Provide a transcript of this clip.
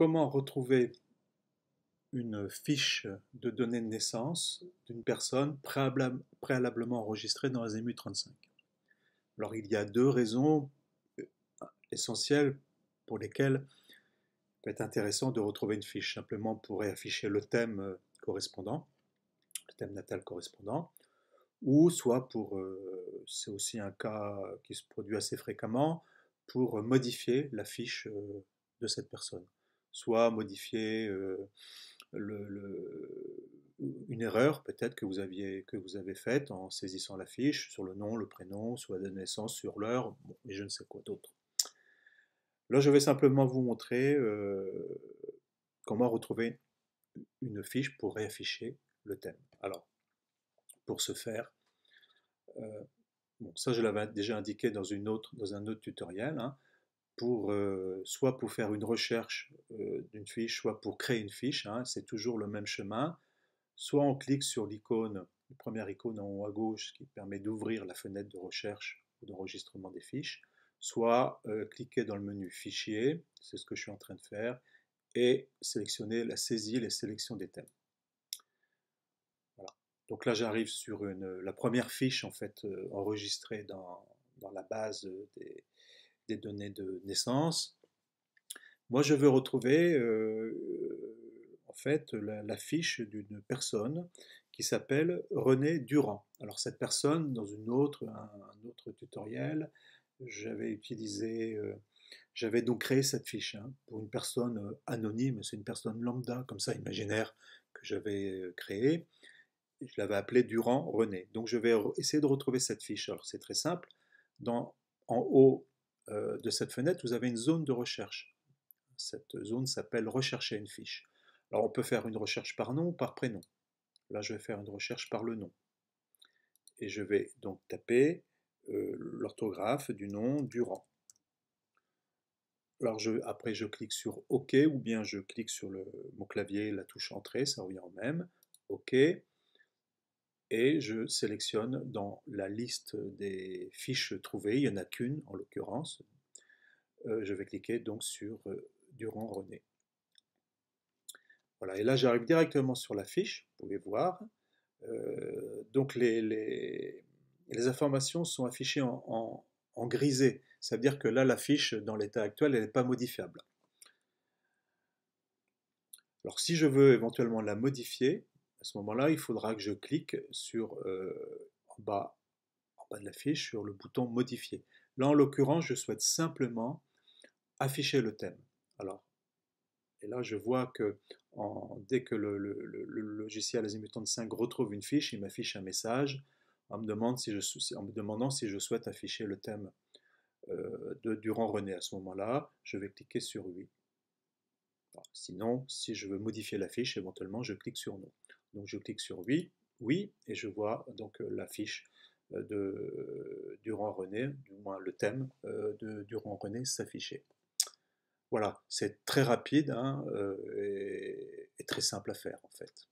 Comment retrouver une fiche de données de naissance d'une personne préalablement enregistrée dans Azimut 35? Alors, il y a deux raisons euh, essentielles pour lesquelles il peut être intéressant de retrouver une fiche. Simplement pour réafficher le thème correspondant, le thème natal correspondant, ou soit pour, c'est aussi un cas qui se produit assez fréquemment, pour modifier la fiche de cette personne. Soit modifier une erreur peut-être que vous avez faite en saisissant la fiche sur le nom, le prénom, sur la date de naissance, sur l'heure, bon, et je ne sais quoi d'autre. Là, je vais simplement vous montrer comment retrouver une fiche pour réafficher le thème. Alors, pour ce faire, bon, ça je l'avais déjà indiqué dans un autre tutoriel, hein, soit pour faire une recherche d'une fiche, soit pour créer une fiche, hein, c'est toujours le même chemin. Soit on clique sur l'icône, la première icône en haut à gauche qui permet d'ouvrir la fenêtre de recherche ou d'enregistrement des fiches, soit cliquer dans le menu Fichier, c'est ce que je suis en train de faire, et sélectionner la saisie et la sélection des thèmes. Voilà. Donc là, j'arrive sur la première fiche en fait enregistrée dans la base des données de naissance. Moi, je veux retrouver en fait la fiche d'une personne qui s'appelle René Durand. Alors cette personne, dans un autre tutoriel, j'avais utilisé, j'avais donc créé cette fiche hein, pour une personne anonyme, c'est une personne lambda, comme ça, imaginaire, que j'avais créée. Je l'avais appelée Durand René. Donc je vais essayer de retrouver cette fiche. Alors c'est très simple. En haut de cette fenêtre, vous avez une zone de recherche. Cette zone s'appelle rechercher une fiche. Alors on peut faire une recherche par nom ou par prénom. Là je vais faire une recherche par le nom. Et je vais donc taper l'orthographe du nom Durand. Alors après je clique sur OK ou bien je clique sur mon clavier, la touche Entrée, ça revient au même. OK. Et je sélectionne dans la liste des fiches trouvées, il n'y en a qu'une en l'occurrence. Je vais cliquer donc sur Durand René. Voilà, et là j'arrive directement sur la fiche, vous pouvez voir. Donc les informations sont affichées en grisé. Ça veut dire que là, la fiche, dans l'état actuel, elle n'est pas modifiable. Alors si je veux éventuellement la modifier, à ce moment-là, il faudra que je clique sur, en bas de la fiche, sur le bouton modifier. Là, en l'occurrence, je souhaite simplement afficher le thème. Alors, et là, je vois que dès que le logiciel Azimuthante 5 retrouve une fiche, il m'affiche un message en me demandant si je souhaite afficher le thème de Durand René. À ce moment-là, je vais cliquer sur oui. Alors, sinon, si je veux modifier la fiche, éventuellement, je clique sur non. Donc, je clique sur oui, oui, et je vois donc la fiche de Durand René, du moins le thème de Durand René s'afficher. Voilà, c'est très rapide hein, et très simple à faire en fait.